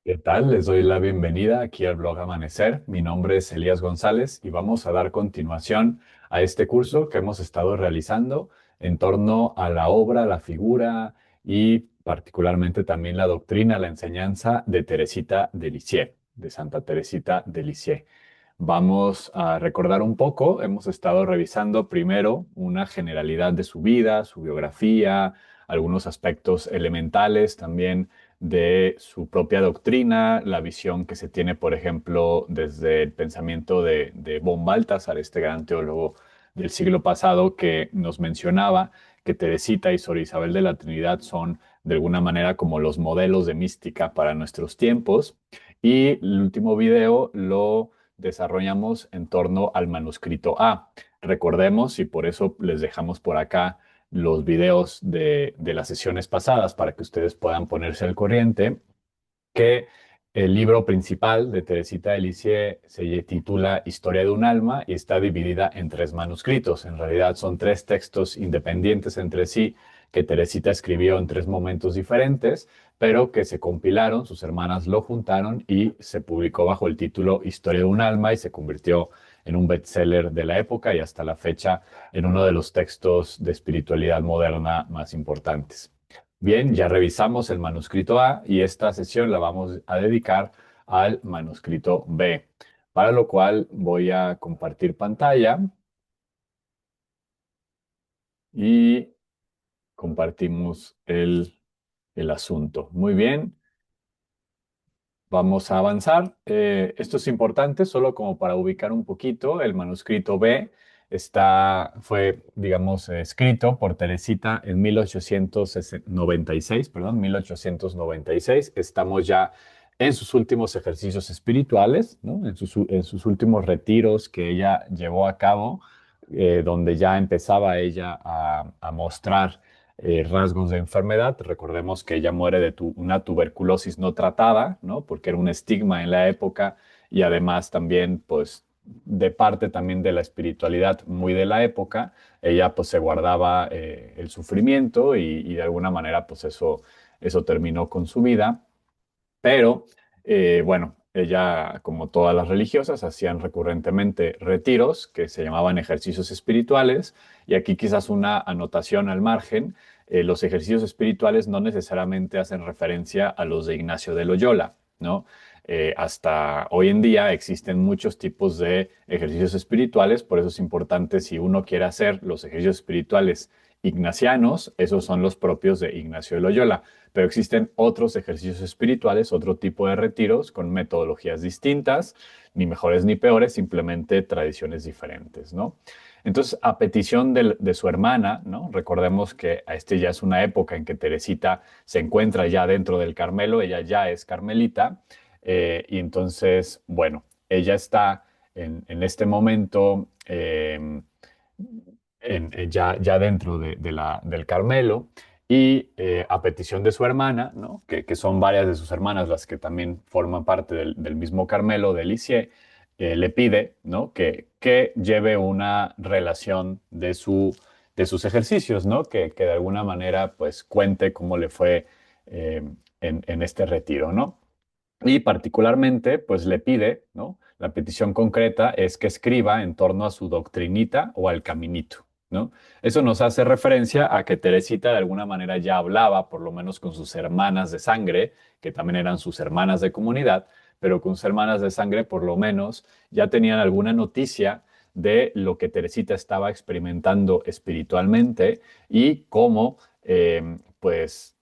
¿Qué tal? Les doy la bienvenida aquí al blog Amanecer. Mi nombre es Elías González y vamos a dar continuación a este curso que hemos estado realizando en torno a la obra, la figura y particularmente también la doctrina, la enseñanza de Teresita de Lisieux, de Santa Teresita de Lisieux. Vamos a recordar un poco, hemos estado revisando primero una generalidad de su vida, su biografía, algunos aspectos elementales también de su propia doctrina, la visión que se tiene, por ejemplo, desde el pensamiento de von Balthasar, este gran teólogo del siglo pasado que nos mencionaba que Teresita y Sor Isabel de la Trinidad son de alguna manera como los modelos de mística para nuestros tiempos. Y el último video lo desarrollamos en torno al manuscrito A. Recordemos, y por eso les dejamos por acá los videos de las sesiones pasadas para que ustedes puedan ponerse al corriente, que el libro principal de Teresita de Lisieux se titula Historia de un alma y está dividida en tres manuscritos. En realidad son tres textos independientes entre sí que Teresita escribió en tres momentos diferentes, pero que se compilaron, sus hermanas lo juntaron y se publicó bajo el título Historia de un alma y se convirtió en un bestseller de la época y hasta la fecha en uno de los textos de espiritualidad moderna más importantes. Bien, ya revisamos el manuscrito A y esta sesión la vamos a dedicar al manuscrito B, para lo cual voy a compartir pantalla y compartimos el asunto. Muy bien. Vamos a avanzar. Esto es importante solo como para ubicar un poquito. El manuscrito B fue, digamos, escrito por Teresita en 1896, perdón, 1896. Estamos ya en sus últimos ejercicios espirituales, ¿no? En sus últimos retiros que ella llevó a cabo, donde ya empezaba ella a mostrar rasgos de enfermedad. Recordemos que ella muere de una tuberculosis no tratada, ¿no? Porque era un estigma en la época y además también, pues, de parte también de la espiritualidad muy de la época, ella pues se guardaba el sufrimiento y de alguna manera pues eso terminó con su vida. Pero bueno, ella, como todas las religiosas, hacían recurrentemente retiros que se llamaban ejercicios espirituales. Y aquí quizás una anotación al margen. Los ejercicios espirituales no necesariamente hacen referencia a los de Ignacio de Loyola, ¿no? Hasta hoy en día existen muchos tipos de ejercicios espirituales, por eso es importante si uno quiere hacer los ejercicios espirituales ignacianos, esos son los propios de Ignacio de Loyola, pero existen otros ejercicios espirituales, otro tipo de retiros con metodologías distintas, ni mejores ni peores, simplemente tradiciones diferentes, ¿no? Entonces, a petición de su hermana, ¿no? Recordemos que este ya es una época en que Teresita se encuentra ya dentro del Carmelo, ella ya es carmelita, y entonces, bueno, ella está en este momento ya dentro del Carmelo y a petición de su hermana, ¿no? Que son varias de sus hermanas las que también forman parte del mismo Carmelo de Lisieux, le pide, ¿no? Que lleve una relación de sus ejercicios, ¿no? Que de alguna manera pues cuente cómo le fue eh, en este retiro, ¿no? Y particularmente, pues le pide, ¿no? La petición concreta es que escriba en torno a su doctrinita o al caminito, ¿no? Eso nos hace referencia a que Teresita de alguna manera ya hablaba, por lo menos con sus hermanas de sangre, que también eran sus hermanas de comunidad, pero con sus hermanas de sangre por lo menos ya tenían alguna noticia de lo que Teresita estaba experimentando espiritualmente y cómo, pues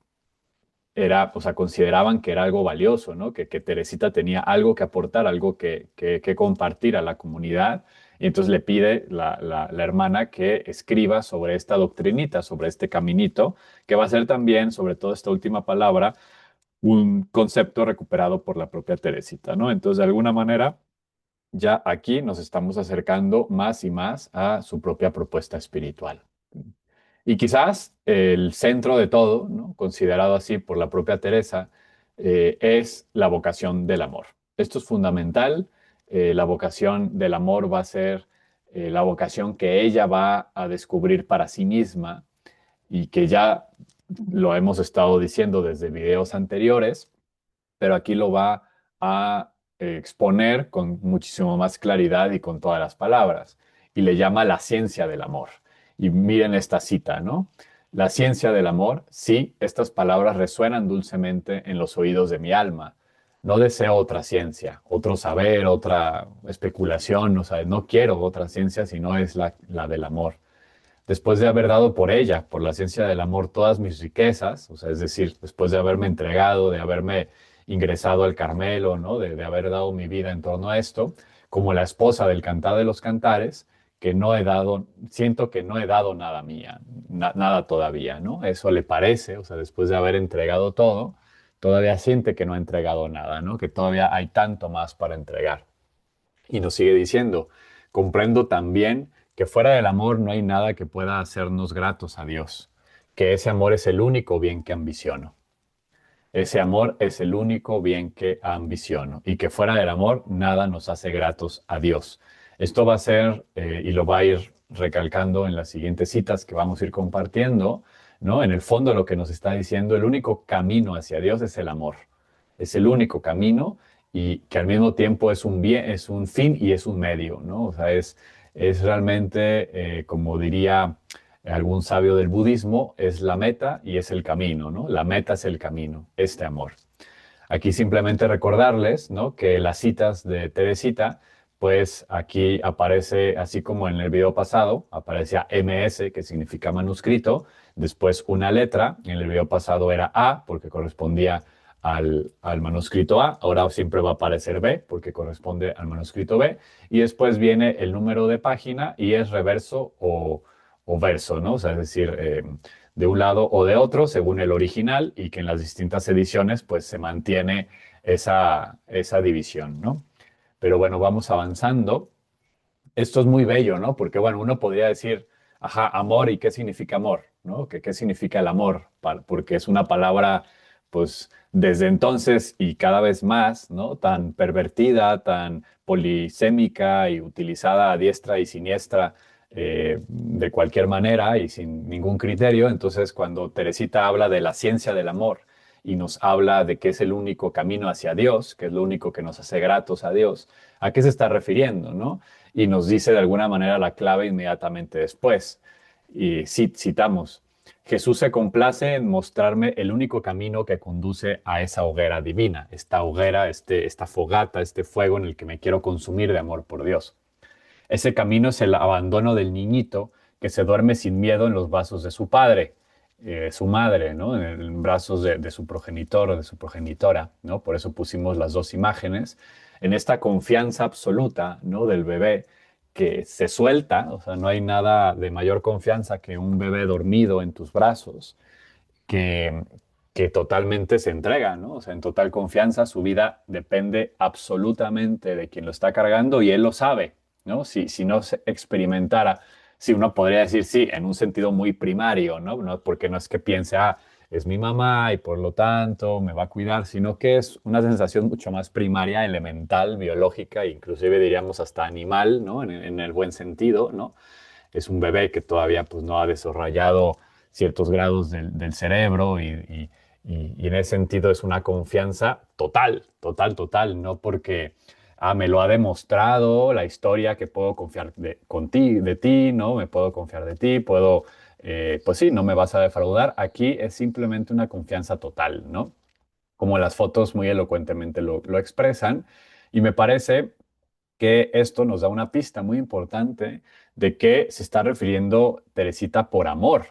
era, o sea, consideraban que era algo valioso, ¿no? Que Teresita tenía algo que aportar, algo que compartir a la comunidad. Y entonces le pide la hermana que escriba sobre esta doctrinita, sobre este caminito, que va a ser también, sobre todo esta última palabra, un concepto recuperado por la propia Teresita, ¿no? Entonces, de alguna manera, ya aquí nos estamos acercando más y más a su propia propuesta espiritual. Y quizás el centro de todo, ¿no? Considerado así por la propia Teresa, es la vocación del amor. Esto es fundamental. La vocación del amor va a ser la vocación que ella va a descubrir para sí misma y que ya lo hemos estado diciendo desde videos anteriores, pero aquí lo va a exponer con muchísimo más claridad y con todas las palabras, y le llama la ciencia del amor. Y miren esta cita, ¿no? La ciencia del amor, sí, estas palabras resuenan dulcemente en los oídos de mi alma. No deseo otra ciencia, otro saber, otra especulación, no, no quiero otra ciencia, sino es la del amor. Después de haber dado por ella, por la ciencia del amor, todas mis riquezas, o sea, es decir, después de haberme entregado, de haberme ingresado al Carmelo, ¿no? De haber dado mi vida en torno a esto, como la esposa del Cantar de los Cantares, que no he dado, siento que no he dado nada mía, nada todavía, ¿no? Eso le parece, o sea, después de haber entregado todo, todavía siente que no ha entregado nada, ¿no? Que todavía hay tanto más para entregar. Y nos sigue diciendo, comprendo también que fuera del amor no hay nada que pueda hacernos gratos a Dios, que ese amor es el único bien que ambiciono. Ese amor es el único bien que ambiciono y que fuera del amor nada nos hace gratos a Dios. Esto va a ser, y lo va a ir recalcando en las siguientes citas que vamos a ir compartiendo, ¿no? En el fondo lo que nos está diciendo, el único camino hacia Dios es el amor. Es el único camino y que al mismo tiempo es un bien, es un fin y es un medio, ¿no? O sea, es realmente, como diría algún sabio del budismo, es la meta y es el camino, ¿no? La meta es el camino, este amor. Aquí simplemente recordarles, ¿no? Que las citas de Teresita, pues aquí aparece, así como en el video pasado, aparecía MS, que significa manuscrito, después una letra, en el video pasado era A, porque correspondía al manuscrito A, ahora siempre va a aparecer B, porque corresponde al manuscrito B, y después viene el número de página y es reverso o verso, ¿no? O sea, es decir, de un lado o de otro, según el original, y que en las distintas ediciones pues se mantiene esa división, ¿no? Pero bueno, vamos avanzando. Esto es muy bello, ¿no? Porque bueno, uno podría decir, ajá, amor, ¿y qué significa amor? ¿No? ¿Qué significa el amor? Porque es una palabra, pues, desde entonces y cada vez más, ¿no? Tan pervertida, tan polisémica y utilizada a diestra y siniestra de cualquier manera y sin ningún criterio. Entonces, cuando Teresita habla de la ciencia del amor y nos habla de que es el único camino hacia Dios, que es lo único que nos hace gratos a Dios, ¿a qué se está refiriendo, no? Y nos dice de alguna manera la clave inmediatamente después. Y citamos, Jesús se complace en mostrarme el único camino que conduce a esa hoguera divina, esta hoguera, esta fogata, este fuego en el que me quiero consumir de amor por Dios. Ese camino es el abandono del niñito que se duerme sin miedo en los brazos de su padre, su madre, ¿no? En brazos de su progenitor o de su progenitora, ¿no? Por eso pusimos las dos imágenes, en esta confianza absoluta, ¿no? Del bebé que se suelta, o sea, no hay nada de mayor confianza que un bebé dormido en tus brazos, que, que totalmente se entrega, ¿no? O sea, en total confianza, su vida depende absolutamente de quien lo está cargando y él lo sabe, ¿no? Si no se experimentara, si uno podría decir sí, en un sentido muy primario, ¿no? Porque no es que piense, ah, es mi mamá y por lo tanto me va a cuidar, sino que es una sensación mucho más primaria, elemental, biológica, inclusive diríamos hasta animal, ¿no? En el buen sentido, ¿no? Es un bebé que todavía pues, no ha desarrollado ciertos grados del cerebro y en ese sentido es una confianza total, total, total, no porque me lo ha demostrado la historia que puedo confiar de ti, ¿no? Me puedo confiar de ti, puedo, pues sí, no me vas a defraudar. Aquí es simplemente una confianza total, ¿no? Como las fotos muy elocuentemente lo expresan. Y me parece que esto nos da una pista muy importante de que se está refiriendo Teresita por amor,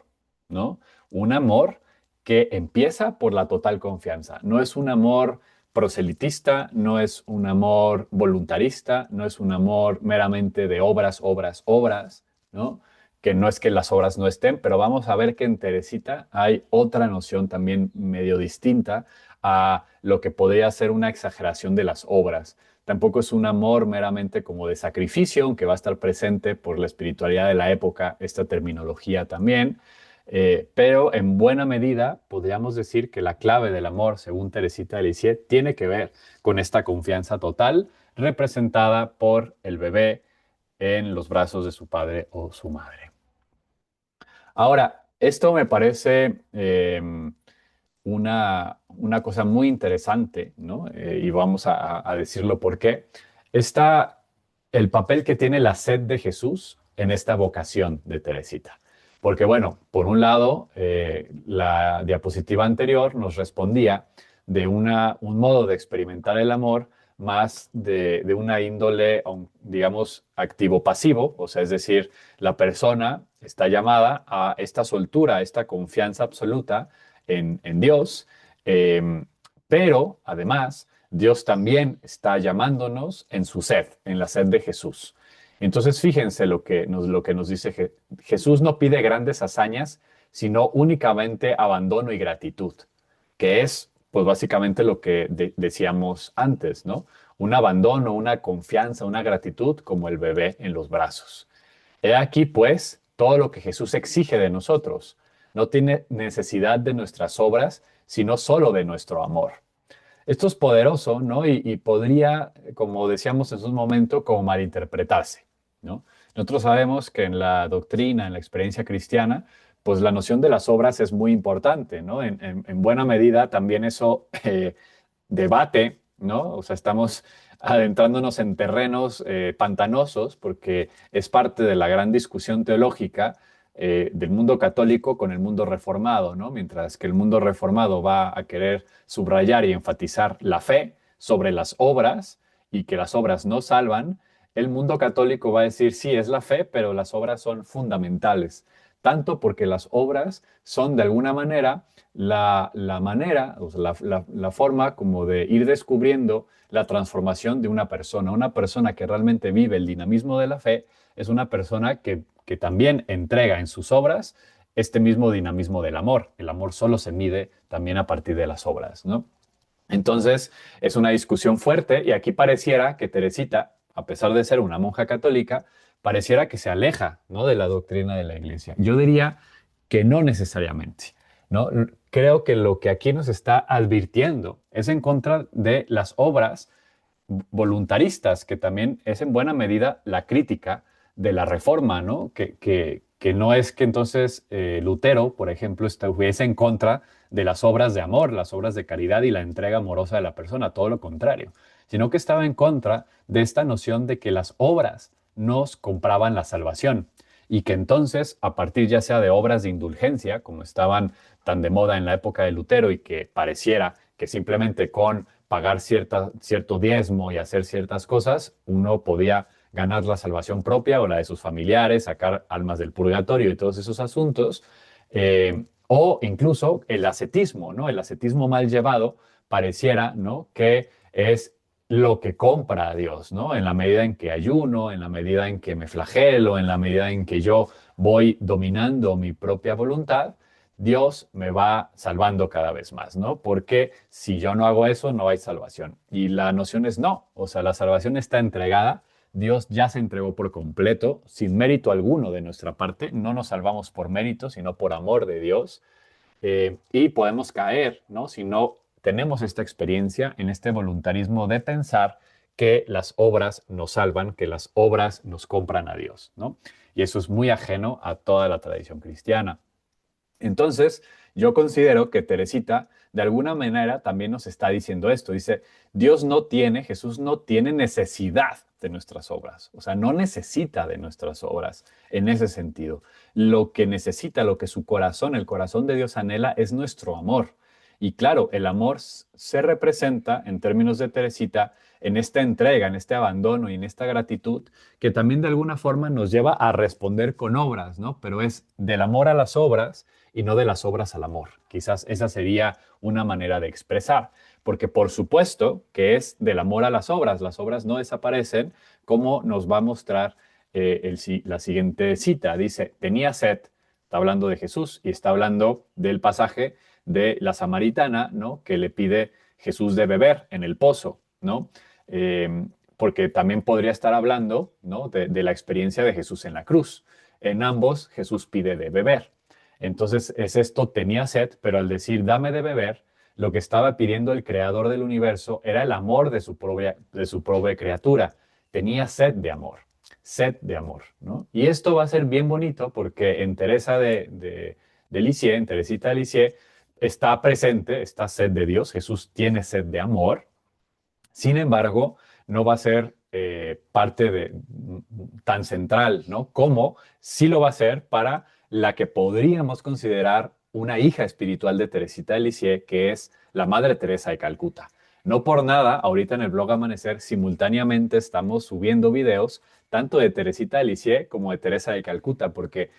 ¿no? Un amor que empieza por la total confianza. No es un amor proselitista, no es un amor voluntarista, no es un amor meramente de obras, obras, obras, ¿no? Que no es que las obras no estén, pero vamos a ver que en Teresita hay otra noción también medio distinta a lo que podría ser una exageración de las obras. Tampoco es un amor meramente como de sacrificio, aunque va a estar presente por la espiritualidad de la época esta terminología también. Pero en buena medida podríamos decir que la clave del amor, según Teresita de Lisieux, tiene que ver con esta confianza total representada por el bebé en los brazos de su padre o su madre. Ahora, esto me parece una, una cosa muy interesante, ¿no? Y vamos a decirlo por qué. Está el papel que tiene la sed de Jesús en esta vocación de Teresita. Porque bueno, por un lado, la diapositiva anterior nos respondía de un modo de experimentar el amor más de una índole, digamos, activo-pasivo, o sea, es decir, la persona está llamada a esta soltura, a esta confianza absoluta en Dios, eh, pero además Dios también está llamándonos en su sed, en la sed de Jesús. Entonces, fíjense lo que nos dice Jesús no pide grandes hazañas, sino únicamente abandono y gratitud, que es, pues básicamente lo que decíamos antes, ¿no? Un abandono, una confianza, una gratitud como el bebé en los brazos. He aquí, pues, todo lo que Jesús exige de nosotros. No tiene necesidad de nuestras obras, sino solo de nuestro amor. Esto es poderoso, ¿no? Y podría, como decíamos en su momento, como malinterpretarse, ¿no? Nosotros sabemos que en la doctrina, en la experiencia cristiana, pues la noción de las obras es muy importante, ¿no? En buena medida también eso debate, ¿no? O sea, estamos adentrándonos en terrenos pantanosos porque es parte de la gran discusión teológica del mundo católico con el mundo reformado, ¿no? Mientras que el mundo reformado va a querer subrayar y enfatizar la fe sobre las obras y que las obras no salvan, el mundo católico va a decir, sí, es la fe, pero las obras son fundamentales, tanto porque las obras son de alguna manera la manera, o sea, la forma como de ir descubriendo la transformación de una persona. Una persona que realmente vive el dinamismo de la fe es una persona que también entrega en sus obras este mismo dinamismo del amor. El amor solo se mide también a partir de las obras, ¿no? Entonces, es una discusión fuerte y aquí pareciera que Teresita, a pesar de ser una monja católica, pareciera que se aleja, ¿no? De la doctrina de la Iglesia. Yo diría que no necesariamente, ¿no? Creo que lo que aquí nos está advirtiendo es en contra de las obras voluntaristas, que también es en buena medida la crítica de la reforma, ¿no? Que no es que entonces Lutero, por ejemplo, estuviese en contra de las obras de amor, las obras de caridad y la entrega amorosa de la persona, todo lo contrario, sino que estaba en contra de esta noción de que las obras nos compraban la salvación y que entonces, a partir ya sea de obras de indulgencia, como estaban tan de moda en la época de Lutero y que pareciera que simplemente con pagar cierto diezmo y hacer ciertas cosas, uno podía ganar la salvación propia o la de sus familiares, sacar almas del purgatorio y todos esos asuntos, o incluso el ascetismo, ¿no? El ascetismo mal llevado pareciera, ¿no? Que es lo que compra a Dios, ¿no? En la medida en que ayuno, en la medida en que me flagelo, en la medida en que yo voy dominando mi propia voluntad, Dios me va salvando cada vez más, ¿no? Porque si yo no hago eso, no hay salvación. Y la noción es no, o sea, la salvación está entregada, Dios ya se entregó por completo, sin mérito alguno de nuestra parte, no nos salvamos por mérito, sino por amor de Dios. Y podemos caer, ¿no? Si no tenemos esta experiencia en este voluntarismo de pensar que las obras nos salvan, que las obras nos compran a Dios, ¿no? Y eso es muy ajeno a toda la tradición cristiana. Entonces, yo considero que Teresita de alguna manera también nos está diciendo esto. Dice, Jesús no tiene necesidad de nuestras obras. O sea, no necesita de nuestras obras en ese sentido. Lo que necesita, lo que su corazón, el corazón de Dios anhela es nuestro amor. Y claro, el amor se representa en términos de Teresita en esta entrega, en este abandono y en esta gratitud que también de alguna forma nos lleva a responder con obras, ¿no? Pero es del amor a las obras y no de las obras al amor. Quizás esa sería una manera de expresar, porque por supuesto que es del amor a las obras no desaparecen, como nos va a mostrar la siguiente cita. Dice, tenía sed, está hablando de Jesús y está hablando del pasaje de la samaritana, ¿no? Que le pide Jesús de beber en el pozo, ¿no? Porque también podría estar hablando, ¿no? De la experiencia de Jesús en la cruz. En ambos Jesús pide de beber. Entonces es esto, tenía sed, pero al decir dame de beber, lo que estaba pidiendo el creador del universo era el amor de su propia criatura. Tenía sed de amor, ¿no? Y esto va a ser bien bonito porque en Teresa de Lisieux, en Teresita de Lisieux, está presente esta sed de Dios, Jesús tiene sed de amor. Sin embargo, no va a ser parte tan central, ¿no? Como sí lo va a ser para la que podríamos considerar una hija espiritual de Teresita de Lisieux, que es la Madre Teresa de Calcuta. No por nada, ahorita en el blog Amanecer simultáneamente estamos subiendo videos tanto de Teresita de Lisieux como de Teresa de Calcuta, porque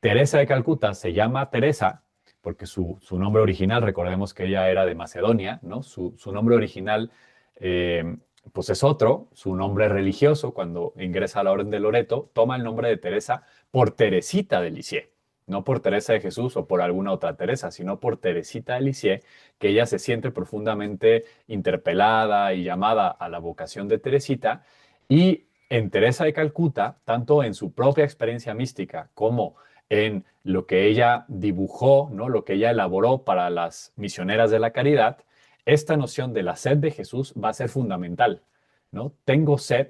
Teresa de Calcuta se llama Teresa porque su nombre original, recordemos que ella era de Macedonia, ¿no? Su nombre original, eh, pues es otro, su nombre religioso, cuando ingresa a la Orden de Loreto, toma el nombre de Teresa por Teresita de Lisieux, no por Teresa de Jesús o por alguna otra Teresa, sino por Teresita de Lisieux, que ella se siente profundamente interpelada y llamada a la vocación de Teresita, y en Teresa de Calcuta, tanto en su propia experiencia mística como en lo que ella dibujó, ¿no? Lo que ella elaboró para las misioneras de la caridad, esta noción de la sed de Jesús va a ser fundamental, ¿no? Tengo sed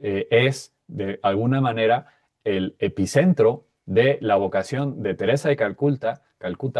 es de alguna manera el epicentro de la vocación de Teresa de Calcuta,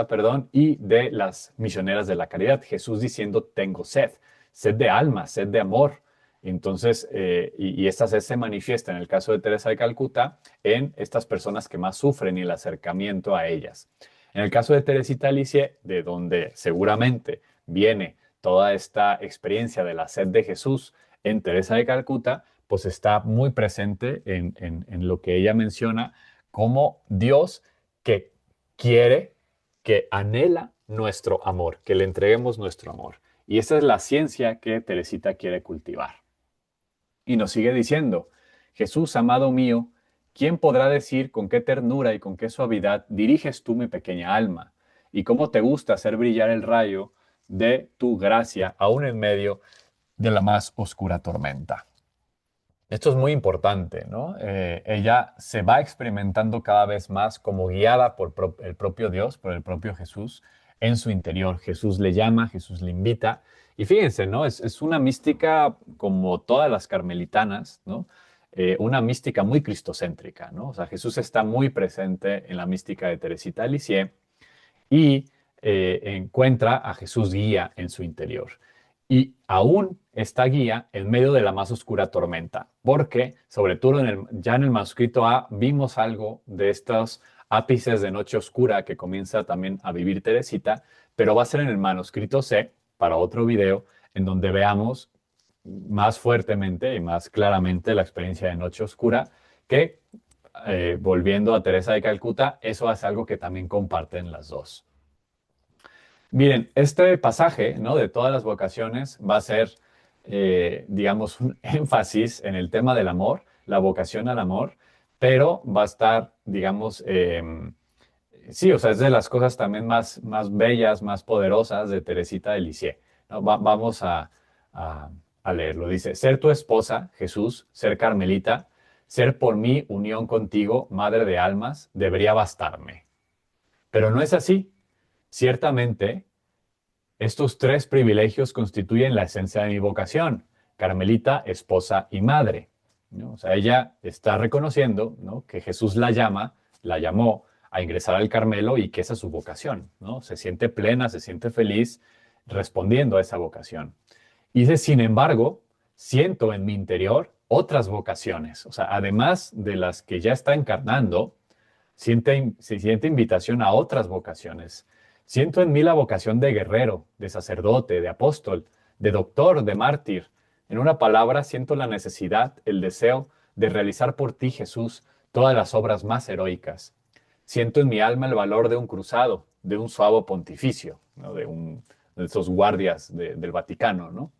perdón, y de las misioneras de la caridad. Jesús diciendo, tengo sed, sed de alma, sed de amor. Entonces, y esta sed se manifiesta en el caso de Teresa de Calcuta en estas personas que más sufren y el acercamiento a ellas. En el caso de Teresita Alicia, de donde seguramente viene toda esta experiencia de la sed de Jesús en Teresa de Calcuta, pues está muy presente en lo que ella menciona como Dios que quiere, que anhela nuestro amor, que le entreguemos nuestro amor. Y esa es la ciencia que Teresita quiere cultivar. Y nos sigue diciendo, Jesús, amado mío, ¿quién podrá decir con qué ternura y con qué suavidad diriges tú mi pequeña alma? Y cómo te gusta hacer brillar el rayo de tu gracia aún en medio de la más oscura tormenta. Esto es muy importante, ¿no? Ella se va experimentando cada vez más como guiada por el propio Dios, por el propio Jesús en su interior. Jesús le llama, Jesús le invita. Y fíjense, ¿no? Es una mística como todas las carmelitanas, ¿no? Una mística muy cristocéntrica, ¿no? O sea, Jesús está muy presente en la mística de Teresita de Lisieux y encuentra a Jesús guía en su interior. Y aún está guía en medio de la más oscura tormenta, porque sobre todo ya en el manuscrito A vimos algo de estos ápices de noche oscura que comienza también a vivir Teresita, pero va a ser en el manuscrito C, para otro video, en donde veamos más fuertemente y más claramente la experiencia de noche oscura, que volviendo a Teresa de Calcuta, eso es algo que también comparten las dos. Miren, este pasaje, ¿no? De todas las vocaciones va a ser, digamos, un énfasis en el tema del amor, la vocación al amor, pero va a estar, digamos, sí, o sea, es de las cosas también más bellas, más poderosas de Teresita de Lisieux, ¿no? Vamos a, a leerlo. Dice, ser tu esposa, Jesús, ser carmelita, ser por mí unión contigo, madre de almas, debería bastarme. Pero no es así. Ciertamente, estos tres privilegios constituyen la esencia de mi vocación, carmelita, esposa y madre, ¿no? O sea, ella está reconociendo, ¿no? Que Jesús la llamó a ingresar al Carmelo y que esa es su vocación, ¿no? Se siente plena, se siente feliz respondiendo a esa vocación. Y dice, sin embargo, siento en mi interior otras vocaciones, o sea, además de las que ya está encarnando, se siente invitación a otras vocaciones. Siento en mí la vocación de guerrero, de sacerdote, de apóstol, de doctor, de mártir. En una palabra, siento la necesidad, el deseo de realizar por ti, Jesús, todas las obras más heroicas. Siento en mi alma el valor de un cruzado, de un suavo pontificio, ¿no? De esos guardias del Vaticano, ¿no?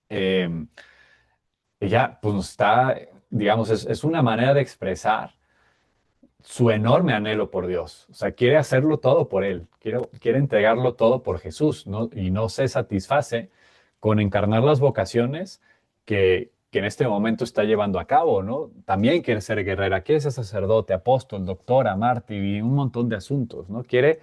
Eh, ella, pues, está, digamos, es una manera de expresar su enorme anhelo por Dios. O sea, quiere hacerlo todo por Él, quiere entregarlo todo por Jesús, ¿no? Y no se satisface con encarnar las vocaciones que en este momento está llevando a cabo, ¿no? También quiere ser guerrera, quiere ser sacerdote, apóstol, doctora, mártir y un montón de asuntos, ¿no? Quiere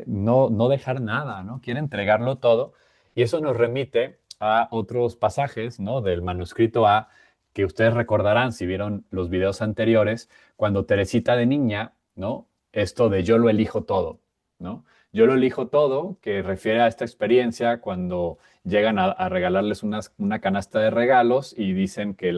no dejar nada, ¿no? Quiere entregarlo todo. Y eso nos remite a otros pasajes, ¿no? Del manuscrito A, que ustedes recordarán si vieron los videos anteriores, cuando Teresita de niña, ¿no? Esto de yo lo elijo todo, ¿no? yo lo elijo todo, que refiere a esta experiencia cuando llegan a regalarles una canasta de regalos y dicen que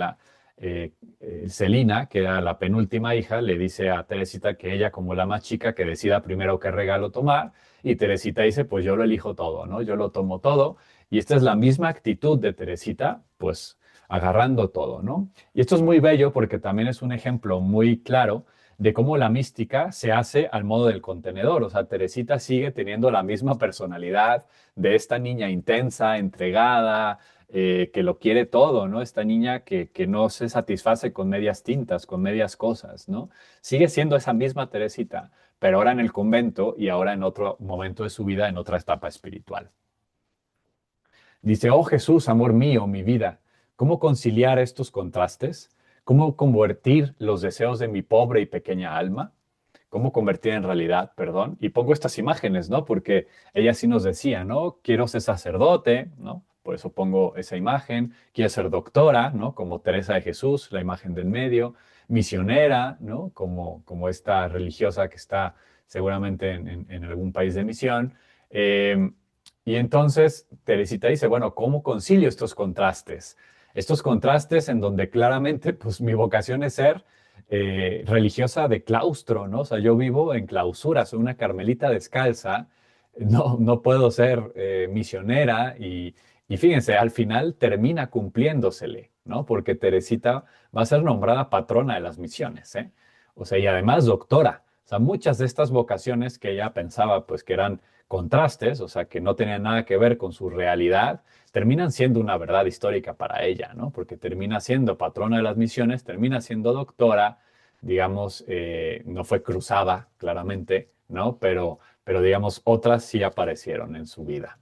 Celina, que era la penúltima hija, le dice a Teresita que ella, como la más chica, que decida primero qué regalo tomar. Y Teresita dice, pues yo lo elijo todo, ¿no? Yo lo tomo todo. Y esta es la misma actitud de Teresita, pues agarrando todo, ¿no? Y esto es muy bello porque también es un ejemplo muy claro de cómo la mística se hace al modo del contenedor. O sea, Teresita sigue teniendo la misma personalidad de esta niña intensa, entregada, que lo quiere todo, ¿no? Esta niña que no se satisface con medias tintas, con medias cosas, ¿no? Sigue siendo esa misma Teresita, pero ahora en el convento y ahora en otro momento de su vida, en otra etapa espiritual. Dice, oh Jesús, amor mío, mi vida, ¿cómo conciliar estos contrastes? ¿Cómo convertir los deseos de mi pobre y pequeña alma? ¿Cómo convertir en realidad, perdón? Y pongo estas imágenes, ¿no? Porque ella sí nos decía, ¿no? Quiero ser sacerdote, ¿no? Por eso pongo esa imagen. Quiero ser doctora, ¿no? Como Teresa de Jesús, la imagen del medio. Misionera, ¿no? Como esta religiosa que está seguramente en algún país de misión. Eh, y entonces Teresita dice, bueno, ¿cómo concilio estos contrastes? Estos contrastes en donde claramente, pues mi vocación es ser religiosa de claustro, ¿no? O sea, yo vivo en clausura, soy una carmelita descalza, no puedo ser misionera y fíjense, al final termina cumpliéndosele, ¿no? Porque Teresita va a ser nombrada patrona de las misiones, ¿eh? O sea, y además doctora. O sea, muchas de estas vocaciones que ella pensaba, pues, que eran contrastes, o sea, que no tenían nada que ver con su realidad, terminan siendo una verdad histórica para ella, ¿no? Porque termina siendo patrona de las misiones, termina siendo doctora, digamos, no fue cruzada, claramente, ¿no? Pero digamos, otras sí aparecieron en su vida.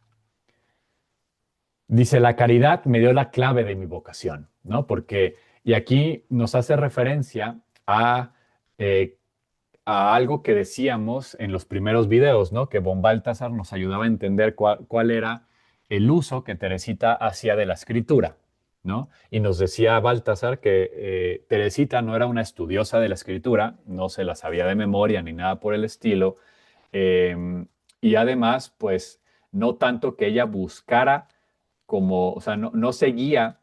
Dice, la caridad me dio la clave de mi vocación, ¿no? Porque, y aquí nos hace referencia eh, a algo que decíamos en los primeros videos, ¿no? Que von Balthasar nos ayudaba a entender cuál era el uso que Teresita hacía de la escritura, ¿no? Y nos decía Balthasar que Teresita no era una estudiosa de la escritura, no se la sabía de memoria ni nada por el estilo, y además, pues, no tanto que ella buscara como, o sea, no seguía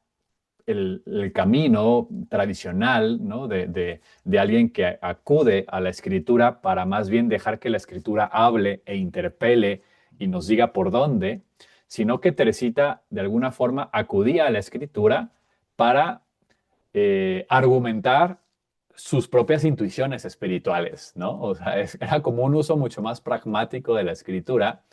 el camino tradicional, ¿no? de alguien que acude a la escritura para más bien dejar que la escritura hable e interpele y nos diga por dónde, sino que Teresita de alguna forma acudía a la escritura para argumentar sus propias intuiciones espirituales, ¿no? O sea, era como un uso mucho más pragmático de la escritura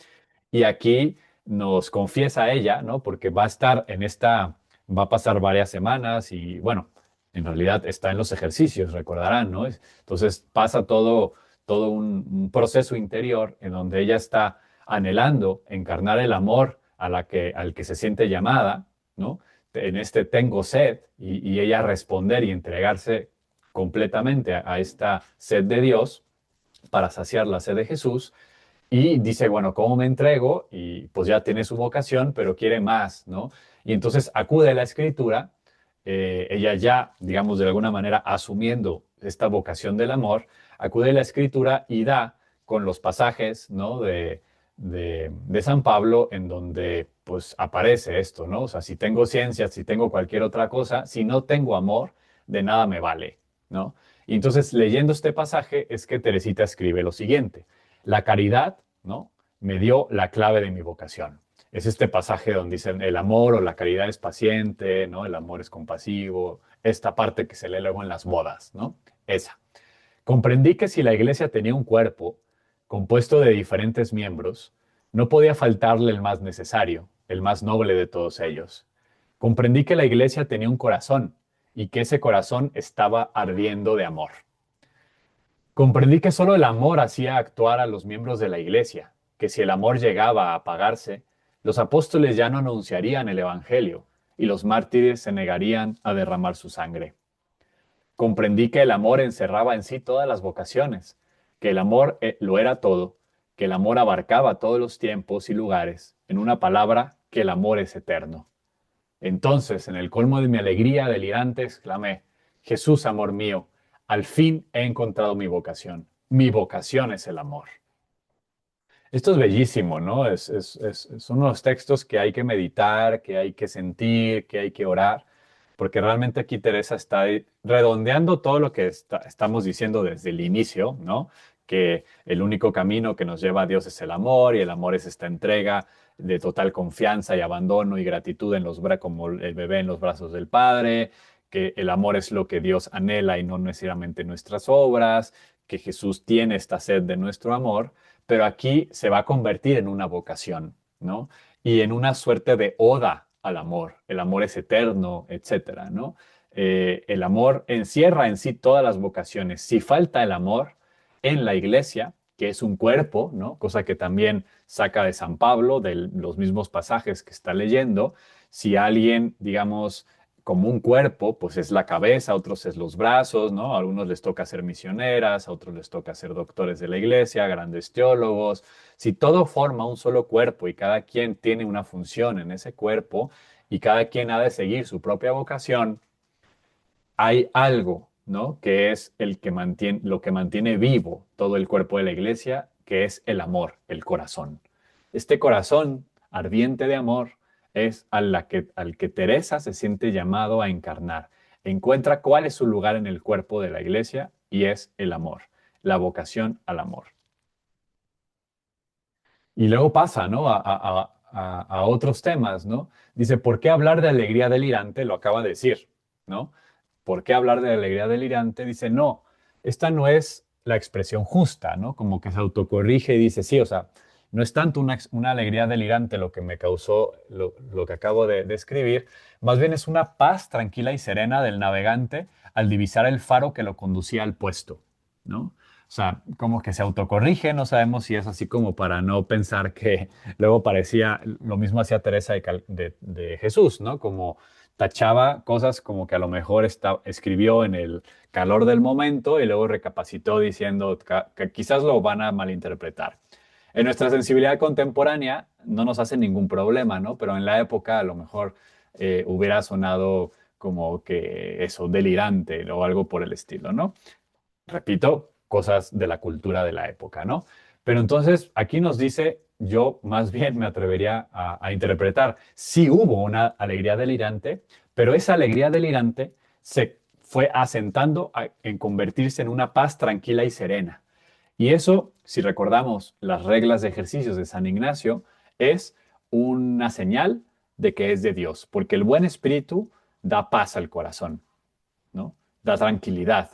y aquí nos confiesa ella, ¿no? Porque va a estar va a pasar varias semanas y bueno, en realidad está en los ejercicios, recordarán, ¿no? Entonces pasa todo un proceso interior en donde ella está anhelando encarnar el amor al que se siente llamada, ¿no? En este tengo sed y ella responder y entregarse completamente a esta sed de Dios para saciar la sed de Jesús. Y dice, bueno, ¿cómo me entrego? Y pues ya tiene su vocación, pero quiere más, ¿no? Y entonces acude a la escritura, ella ya, digamos, de alguna manera asumiendo esta vocación del amor, acude a la escritura y da con los pasajes, ¿no? De San Pablo en donde pues aparece esto, ¿no? O sea, si tengo ciencia, si tengo cualquier otra cosa, si no tengo amor, de nada me vale, ¿no? Y entonces leyendo este pasaje es que Teresita escribe lo siguiente. La caridad, ¿no? Me dio la clave de mi vocación. Es este pasaje donde dicen el amor o la caridad es paciente, ¿no? El amor es compasivo, esta parte que se lee luego en las bodas, ¿no? Esa. Comprendí que si la iglesia tenía un cuerpo compuesto de diferentes miembros, no podía faltarle el más necesario, el más noble de todos ellos. Comprendí que la iglesia tenía un corazón y que ese corazón estaba ardiendo de amor. Comprendí que solo el amor hacía actuar a los miembros de la iglesia, que si el amor llegaba a apagarse, los apóstoles ya no anunciarían el Evangelio y los mártires se negarían a derramar su sangre. Comprendí que el amor encerraba en sí todas las vocaciones, que el amor lo era todo, que el amor abarcaba todos los tiempos y lugares, en una palabra, que el amor es eterno. Entonces, en el colmo de mi alegría delirante, exclamé, Jesús, amor mío, al fin he encontrado mi vocación. Mi vocación es el amor. Esto es bellísimo, ¿no? Son unos textos que hay que meditar, que hay que sentir, que hay que orar, porque realmente aquí Teresa está ahí redondeando todo lo que estamos diciendo desde el inicio, ¿no? Que el único camino que nos lleva a Dios es el amor y el amor es esta entrega de total confianza y abandono y gratitud en como el bebé en los brazos del Padre, que el amor es lo que Dios anhela y no necesariamente nuestras obras, que Jesús tiene esta sed de nuestro amor, pero aquí se va a convertir en una vocación, ¿no? Y en una suerte de oda al amor. El amor es eterno, etcétera, ¿no? El amor encierra en sí todas las vocaciones. Si falta el amor en la iglesia, que es un cuerpo, ¿no? Cosa que también saca de San Pablo, de los mismos pasajes que está leyendo. Si alguien, digamos, como un cuerpo, pues es la cabeza, a otros es los brazos, ¿no? A algunos les toca ser misioneras, a otros les toca ser doctores de la iglesia, grandes teólogos. Si todo forma un solo cuerpo y cada quien tiene una función en ese cuerpo y cada quien ha de seguir su propia vocación, hay algo, ¿no? Que es el que mantiene, lo que mantiene vivo todo el cuerpo de la iglesia, que es el amor, el corazón. Este corazón ardiente de amor es al que Teresa se siente llamado a encarnar. Encuentra cuál es su lugar en el cuerpo de la iglesia y es el amor, la vocación al amor. Y luego pasa, ¿no? A otros temas, ¿no? Dice, ¿por qué hablar de alegría delirante? Lo acaba de decir, ¿no? ¿Por qué hablar de alegría delirante? Dice, no, esta no es la expresión justa, ¿no? Como que se autocorrige y dice, sí, o sea, no es tanto una alegría delirante lo que me causó lo que acabo de escribir, más bien es una paz tranquila y serena del navegante al divisar el faro que lo conducía al puesto, ¿no? O sea, como que se autocorrige, no sabemos si es así como para no pensar que luego parecía, lo mismo hacía Teresa de Jesús, ¿no? Como tachaba cosas como que a lo mejor escribió en el calor del momento y luego recapacitó diciendo que quizás lo van a malinterpretar. En nuestra sensibilidad contemporánea no nos hace ningún problema, ¿no? Pero en la época a lo mejor hubiera sonado como que eso, delirante o algo por el estilo, ¿no? Repito, cosas de la cultura de la época, ¿no? Pero entonces aquí nos dice, yo más bien me atrevería a interpretar, sí hubo una alegría delirante, pero esa alegría delirante se fue asentando en convertirse en una paz tranquila y serena. Y eso, si recordamos las reglas de ejercicios de San Ignacio, es una señal de que es de Dios, porque el buen espíritu da paz al corazón, ¿no? Da tranquilidad.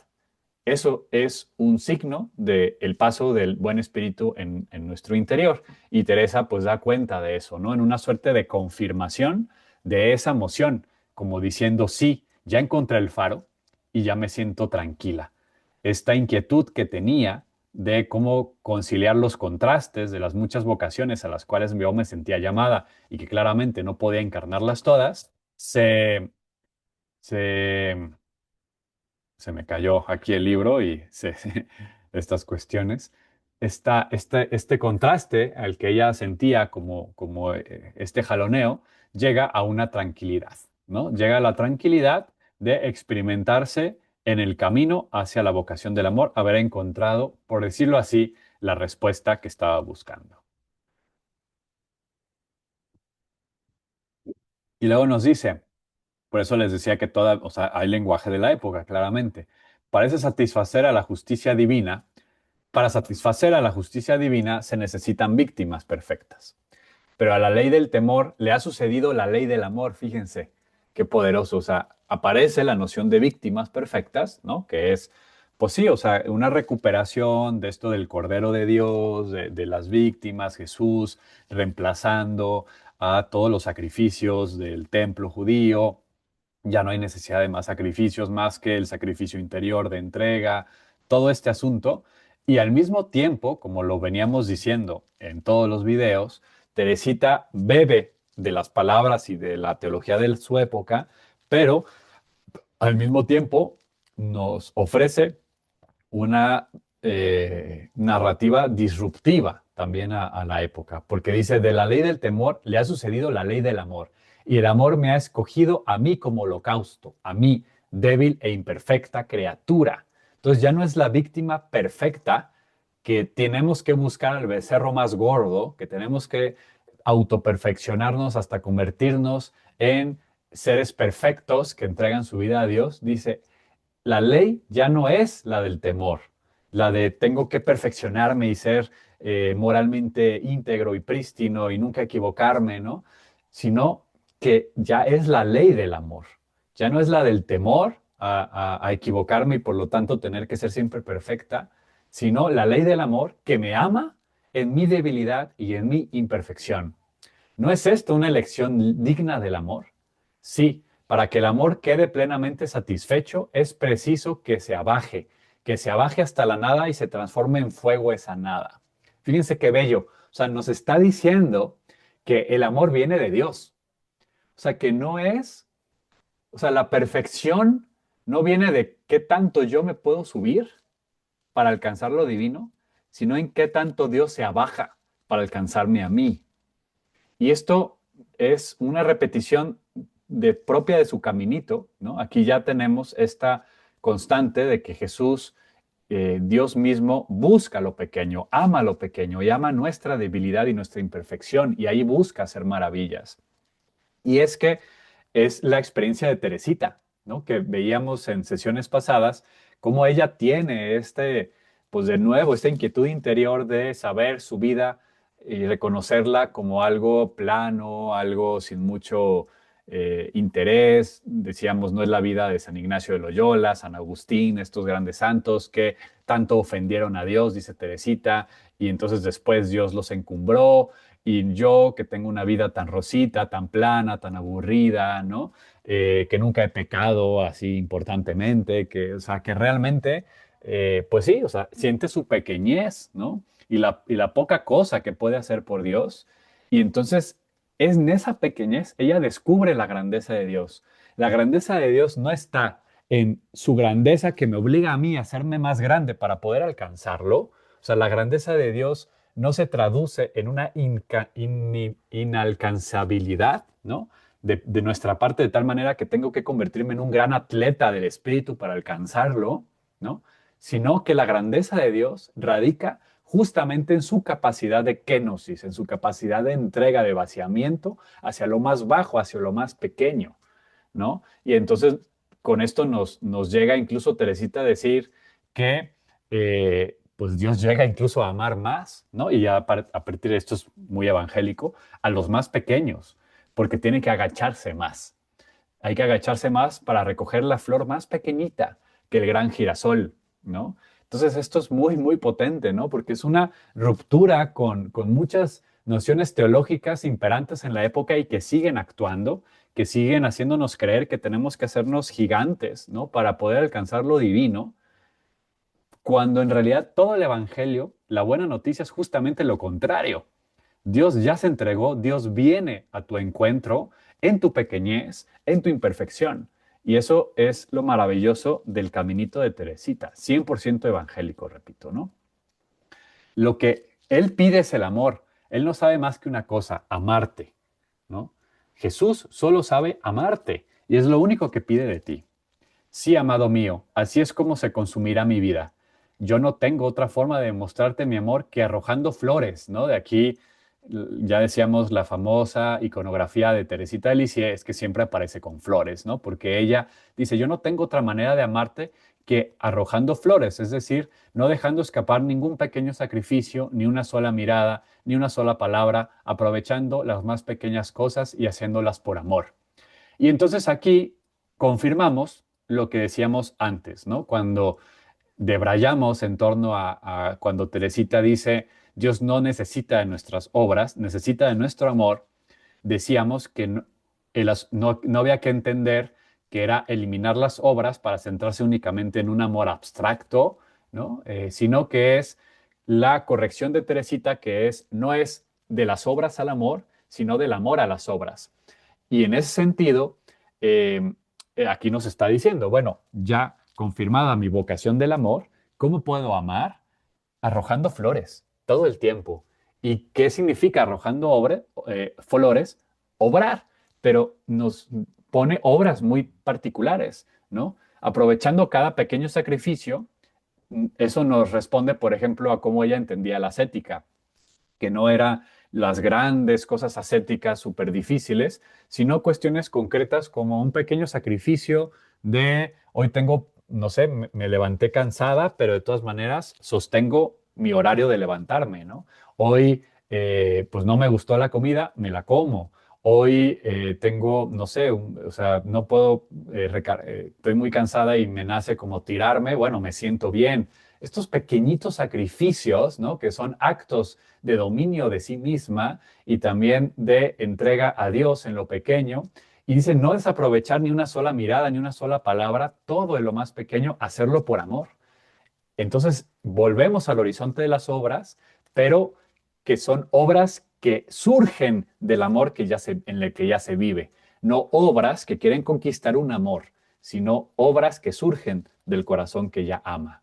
Eso es un signo del paso del buen espíritu en nuestro interior. Y Teresa pues da cuenta de eso, ¿no? En una suerte de confirmación de esa emoción, como diciendo, sí, ya encontré el faro y ya me siento tranquila. Esta inquietud que tenía de cómo conciliar los contrastes de las muchas vocaciones a las cuales yo me sentía llamada y que claramente no podía encarnarlas todas, se se me cayó aquí el libro y estas cuestiones. Este contraste al que ella sentía como este jaloneo llega a una tranquilidad, ¿no? Llega a la tranquilidad de experimentarse en el camino hacia la vocación del amor, haber encontrado, por decirlo así, la respuesta que estaba buscando. Y luego nos dice, por eso les decía que o sea, hay lenguaje de la época, claramente. Parece satisfacer a la justicia divina. Para satisfacer a la justicia divina se necesitan víctimas perfectas. Pero a la ley del temor le ha sucedido la ley del amor, fíjense, qué poderoso. O sea, aparece la noción de víctimas perfectas, ¿no? Que es, pues sí, o sea, una recuperación de esto del Cordero de Dios, de las víctimas, Jesús reemplazando a todos los sacrificios del templo judío. Ya no hay necesidad de más sacrificios, más que el sacrificio interior de entrega, todo este asunto. Y al mismo tiempo, como lo veníamos diciendo en todos los videos, Teresita bebe de las palabras y de la teología de su época, pero al mismo tiempo nos ofrece una narrativa disruptiva también a la época, porque dice, de la ley del temor le ha sucedido la ley del amor, y el amor me ha escogido a mí como holocausto, a mí, débil e imperfecta criatura. Entonces ya no es la víctima perfecta que tenemos que buscar al becerro más gordo, que tenemos que autoperfeccionarnos hasta convertirnos en seres perfectos que entregan su vida a Dios, dice, la ley ya no es la del temor, la de tengo que perfeccionarme y ser moralmente íntegro y prístino y nunca equivocarme, ¿no? Sino que ya es la ley del amor. Ya no es la del temor a equivocarme y por lo tanto tener que ser siempre perfecta, sino la ley del amor que me ama en mi debilidad y en mi imperfección. ¿No es esto una elección digna del amor? Sí, para que el amor quede plenamente satisfecho es preciso que se abaje hasta la nada y se transforme en fuego esa nada. Fíjense qué bello. O sea, nos está diciendo que el amor viene de Dios. O sea, que no es, o sea, la perfección no viene de qué tanto yo me puedo subir para alcanzar lo divino, sino en qué tanto Dios se abaja para alcanzarme a mí. Y esto es una repetición propia de su caminito, ¿no? Aquí ya tenemos esta constante de que Jesús, Dios mismo, busca lo pequeño, ama lo pequeño y ama nuestra debilidad y nuestra imperfección, y ahí busca hacer maravillas. Y es que es la experiencia de Teresita, ¿no? Que veíamos en sesiones pasadas, cómo ella tiene pues de nuevo, esta inquietud interior de saber su vida y reconocerla como algo plano, algo sin mucho interés. Decíamos, no es la vida de San Ignacio de Loyola, San Agustín, estos grandes santos que tanto ofendieron a Dios, dice Teresita, y entonces después Dios los encumbró y yo que tengo una vida tan rosita, tan plana, tan aburrida, ¿no? Que nunca he pecado así importantemente, que, o sea, que realmente, pues sí, o sea, siente su pequeñez, ¿no? Y la poca cosa que puede hacer por Dios. Y entonces es en esa pequeñez, ella descubre la grandeza de Dios. La grandeza de Dios no está en su grandeza que me obliga a mí a hacerme más grande para poder alcanzarlo. O sea, la grandeza de Dios no se traduce en una inalcanzabilidad, ¿no? De nuestra parte, de tal manera que tengo que convertirme en un gran atleta del espíritu para alcanzarlo, ¿no? Sino que la grandeza de Dios radica justamente en su capacidad de kenosis, en su capacidad de entrega, de vaciamiento hacia lo más bajo, hacia lo más pequeño, ¿no? Y entonces con esto nos llega incluso Teresita a decir que pues Dios llega incluso a amar más, ¿no? Y ya a partir de esto es muy evangélico, a los más pequeños, porque tiene que agacharse más. Hay que agacharse más para recoger la flor más pequeñita que el gran girasol, ¿no? Entonces esto es muy, muy potente, ¿no? Porque es una ruptura con muchas nociones teológicas imperantes en la época y que siguen actuando, que siguen haciéndonos creer que tenemos que hacernos gigantes, ¿no? Para poder alcanzar lo divino, cuando en realidad todo el Evangelio, la buena noticia es justamente lo contrario. Dios ya se entregó, Dios viene a tu encuentro en tu pequeñez, en tu imperfección. Y eso es lo maravilloso del caminito de Teresita, 100% evangélico, repito, ¿no? Lo que Él pide es el amor. Él no sabe más que una cosa, amarte, ¿no? Jesús solo sabe amarte y es lo único que pide de ti. Sí, amado mío, así es como se consumirá mi vida. Yo no tengo otra forma de mostrarte mi amor que arrojando flores, ¿no? De aquí ya decíamos la famosa iconografía de Teresita de Lisieux, es que siempre aparece con flores, ¿no? Porque ella dice, yo no tengo otra manera de amarte que arrojando flores, es decir, no dejando escapar ningún pequeño sacrificio, ni una sola mirada, ni una sola palabra, aprovechando las más pequeñas cosas y haciéndolas por amor. Y entonces aquí confirmamos lo que decíamos antes, ¿no? Cuando debrayamos en torno a cuando Teresita dice, Dios no necesita de nuestras obras, necesita de nuestro amor, decíamos que no había que entender que era eliminar las obras para centrarse únicamente en un amor abstracto, ¿no? Sino que es la corrección de Teresita, que no es de las obras al amor, sino del amor a las obras. Y en ese sentido, eh, aquí nos está diciendo, bueno, ya confirmada mi vocación del amor, ¿cómo puedo amar? Arrojando flores todo el tiempo. ¿Y qué significa arrojando flores? Obrar, pero nos pone obras muy particulares, ¿no? Aprovechando cada pequeño sacrificio eso nos responde, por ejemplo, a cómo ella entendía la ascética, que no era las grandes cosas ascéticas súper difíciles, sino cuestiones concretas como un pequeño sacrificio de hoy tengo, no sé, me levanté cansada, pero de todas maneras sostengo mi horario de levantarme, ¿no? Hoy, pues no me gustó la comida, me la como. Hoy tengo, no sé, o sea, no puedo, estoy muy cansada y me nace como tirarme, bueno, me siento bien. Estos pequeñitos sacrificios, ¿no? Que son actos de dominio de sí misma y también de entrega a Dios en lo pequeño. Y dice, no desaprovechar ni una sola mirada, ni una sola palabra, todo en lo más pequeño, hacerlo por amor. Entonces, volvemos al horizonte de las obras, pero que son obras que surgen del amor en el que ya se vive, no obras que quieren conquistar un amor, sino obras que surgen del corazón que ya ama.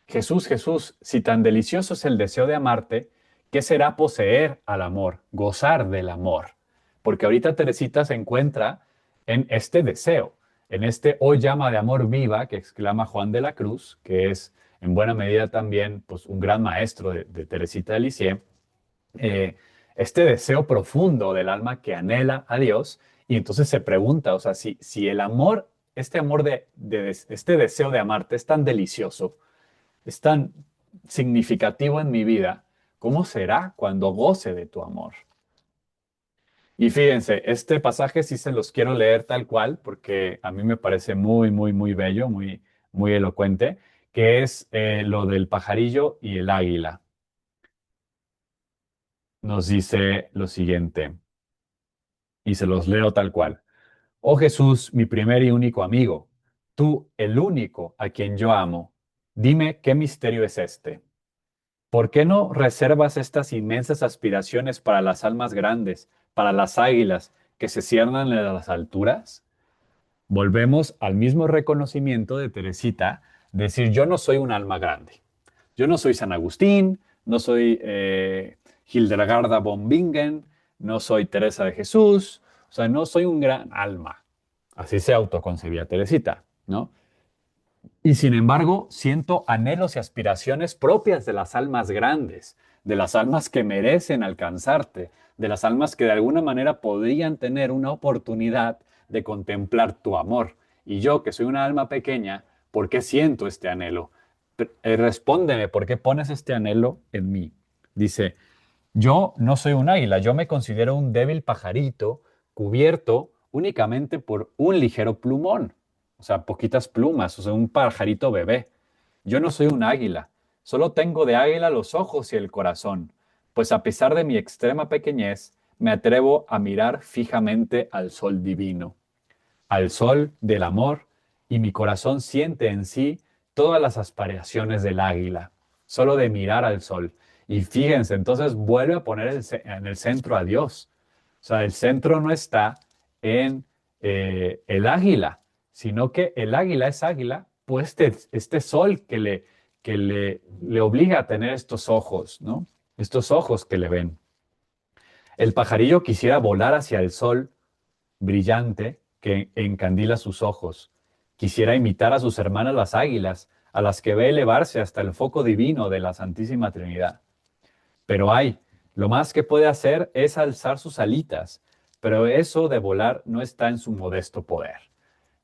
Jesús, Jesús, si tan delicioso es el deseo de amarte, ¿qué será poseer al amor, gozar del amor? Porque ahorita Teresita se encuentra en este deseo, en este hoy llama de amor viva que exclama Juan de la Cruz, que es en buena medida también pues, un gran maestro de Teresita de Lisieux, eh, este deseo profundo del alma que anhela a Dios y entonces se pregunta, o sea, si el amor, este amor este deseo de amarte es tan delicioso, es tan significativo en mi vida, ¿cómo será cuando goce de tu amor? Y fíjense, este pasaje sí se los quiero leer tal cual, porque a mí me parece muy, muy, muy bello, muy, muy elocuente, que es lo del pajarillo y el águila. Nos dice lo siguiente, y se los leo tal cual. Oh Jesús, mi primer y único amigo, tú, el único a quien yo amo, dime qué misterio es este. ¿Por qué no reservas estas inmensas aspiraciones para las almas grandes, para las águilas que se ciernan en las alturas? Volvemos al mismo reconocimiento de Teresita, decir, yo no soy un alma grande. Yo no soy San Agustín, no soy Hildegarda von Bingen, no soy Teresa de Jesús, o sea, no soy un gran alma. Así se autoconcebía Teresita, ¿no? Y sin embargo, siento anhelos y aspiraciones propias de las almas grandes, de las almas que merecen alcanzarte, de las almas que de alguna manera podrían tener una oportunidad de contemplar tu amor. Y yo, que soy una alma pequeña, ¿por qué siento este anhelo? Respóndeme, ¿por qué pones este anhelo en mí? Dice, yo no soy un águila, yo me considero un débil pajarito cubierto únicamente por un ligero plumón, o sea, poquitas plumas, o sea, un pajarito bebé. Yo no soy un águila, solo tengo de águila los ojos y el corazón, pues a pesar de mi extrema pequeñez, me atrevo a mirar fijamente al sol divino, al sol del amor, y mi corazón siente en sí todas las aspiraciones del águila, solo de mirar al sol. Y fíjense, entonces vuelve a poner en el centro a Dios. O sea, el centro no está en el águila, sino que el águila es águila, pues este sol le obliga a tener estos ojos, ¿no? Estos ojos que le ven. El pajarillo quisiera volar hacia el sol brillante que encandila sus ojos. Quisiera imitar a sus hermanas las águilas, a las que ve elevarse hasta el foco divino de la Santísima Trinidad. Pero ay, lo más que puede hacer es alzar sus alitas, pero eso de volar no está en su modesto poder.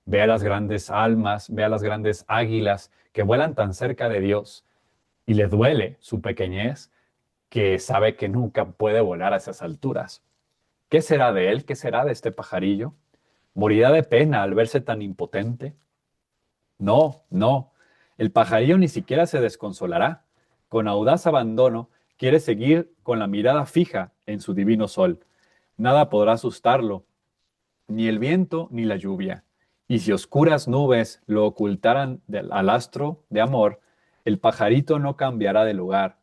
Ve a las grandes almas, ve a las grandes águilas que vuelan tan cerca de Dios y le duele su pequeñez que sabe que nunca puede volar a esas alturas. ¿Qué será de él? ¿Qué será de este pajarillo? ¿Morirá de pena al verse tan impotente? No, no. El pajarillo ni siquiera se desconsolará. Con audaz abandono quiere seguir con la mirada fija en su divino sol. Nada podrá asustarlo, ni el viento ni la lluvia. Y si oscuras nubes lo ocultaran al astro de amor, el pajarito no cambiará de lugar.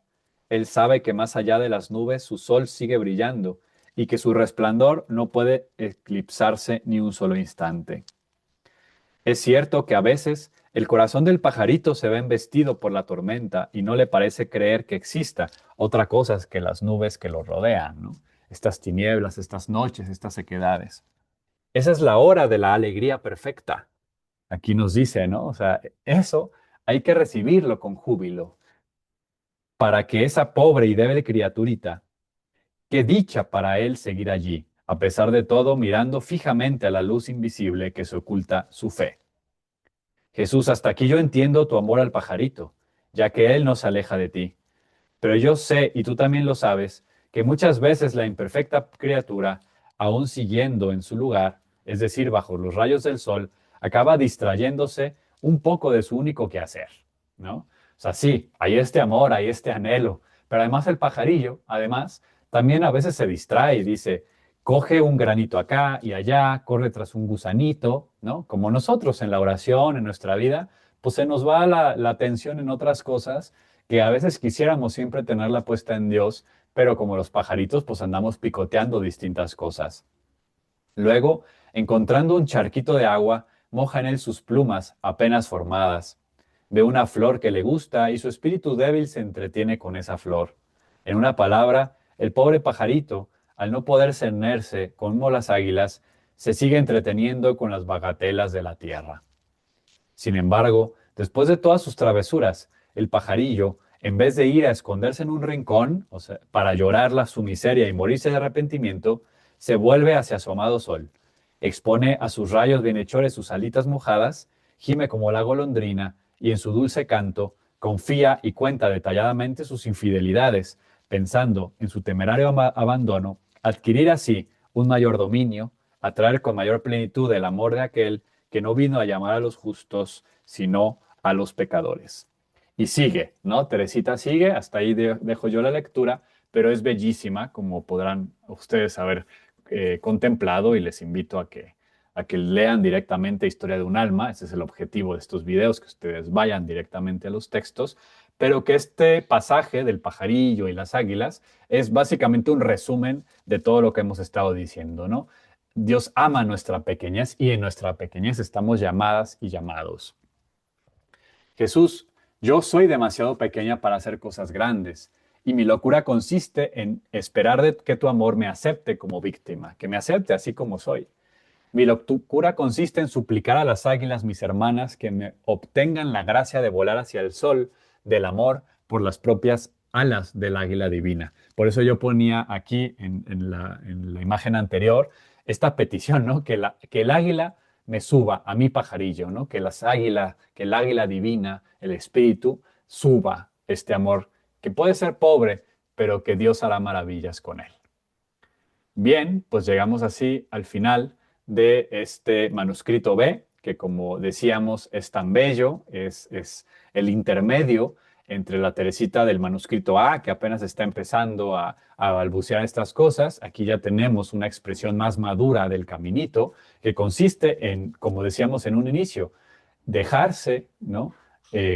Él sabe que más allá de las nubes su sol sigue brillando y que su resplandor no puede eclipsarse ni un solo instante. Es cierto que a veces el corazón del pajarito se ve embestido por la tormenta y no le parece creer que exista otra cosa que las nubes que lo rodean, ¿no? Estas tinieblas, estas noches, estas sequedades. Esa es la hora de la alegría perfecta. Aquí nos dice, ¿no? O sea, eso hay que recibirlo con júbilo, para que esa pobre y débil criaturita, qué dicha para él seguir allí, a pesar de todo, mirando fijamente a la luz invisible que se oculta su fe. Jesús, hasta aquí yo entiendo tu amor al pajarito, ya que él no se aleja de ti. Pero yo sé, y tú también lo sabes, que muchas veces la imperfecta criatura, aún siguiendo en su lugar, es decir, bajo los rayos del sol, acaba distrayéndose un poco de su único quehacer, ¿no? O sea, sí, hay este amor, hay este anhelo, pero además el pajarillo, además, también a veces se distrae y dice, coge un granito acá y allá, corre tras un gusanito, ¿no? Como nosotros en la oración, en nuestra vida, pues se nos va la atención en otras cosas que a veces quisiéramos siempre tenerla puesta en Dios, pero como los pajaritos, pues andamos picoteando distintas cosas. Luego, encontrando un charquito de agua, moja en él sus plumas apenas formadas. Ve una flor que le gusta y su espíritu débil se entretiene con esa flor. En una palabra, el pobre pajarito, al no poder cernerse como las águilas, se sigue entreteniendo con las bagatelas de la tierra. Sin embargo, después de todas sus travesuras, el pajarillo, en vez de ir a esconderse en un rincón, o sea, para llorar su miseria y morirse de arrepentimiento, se vuelve hacia su amado sol, expone a sus rayos bienhechores sus alitas mojadas, gime como la golondrina y en su dulce canto confía y cuenta detalladamente sus infidelidades, pensando en su temerario abandono, adquirir así un mayor dominio, atraer con mayor plenitud el amor de aquel que no vino a llamar a los justos, sino a los pecadores. Y sigue, ¿no? Teresita sigue, hasta ahí dejo yo la lectura, pero es bellísima, como podrán ustedes haber contemplado, y les invito a que lean directamente Historia de un alma. Ese es el objetivo de estos videos, que ustedes vayan directamente a los textos, pero que este pasaje del pajarillo y las águilas es básicamente un resumen de todo lo que hemos estado diciendo, ¿no? Dios ama nuestra pequeñez y en nuestra pequeñez estamos llamadas y llamados. Jesús, yo soy demasiado pequeña para hacer cosas grandes y mi locura consiste en esperar de que tu amor me acepte como víctima, que me acepte así como soy. Mi locura consiste en suplicar a las águilas, mis hermanas, que me obtengan la gracia de volar hacia el sol del amor por las propias alas del águila divina. Por eso yo ponía aquí en la imagen anterior esta petición, ¿no? Que el águila me suba a mi pajarillo, ¿no? Que el águila divina, el espíritu, suba este amor que puede ser pobre, pero que Dios hará maravillas con él. Bien, pues llegamos así al final de este manuscrito B, que como decíamos es tan bello, es el intermedio entre la Teresita del manuscrito A, que apenas está empezando a balbucear estas cosas. Aquí ya tenemos una expresión más madura del caminito, que consiste en, como decíamos en un inicio, dejarse, ¿no?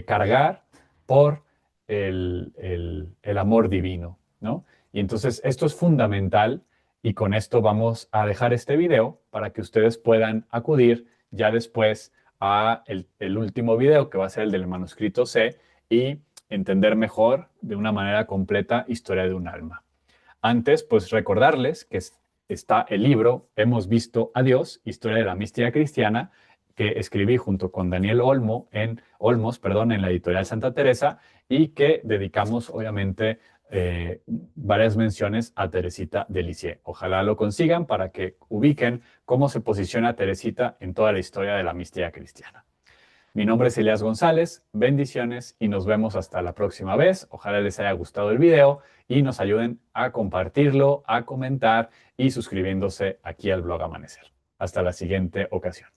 Cargar por el amor divino, ¿no? Y entonces esto es fundamental y con esto vamos a dejar este video para que ustedes puedan acudir ya después a el último video, que va a ser el del manuscrito C, y entender mejor de una manera completa Historia de un alma. Antes, pues recordarles que está el libro Hemos visto a Dios, Historia de la mística cristiana, que escribí junto con Daniel Olmos, perdón, en la editorial Santa Teresa, y que dedicamos, obviamente, varias menciones a Teresita de Lisieux. Ojalá lo consigan para que ubiquen cómo se posiciona Teresita en toda la historia de la mística cristiana. Mi nombre es Elías González, bendiciones y nos vemos hasta la próxima vez. Ojalá les haya gustado el video y nos ayuden a compartirlo, a comentar y suscribiéndose aquí al blog Amanecer. Hasta la siguiente ocasión.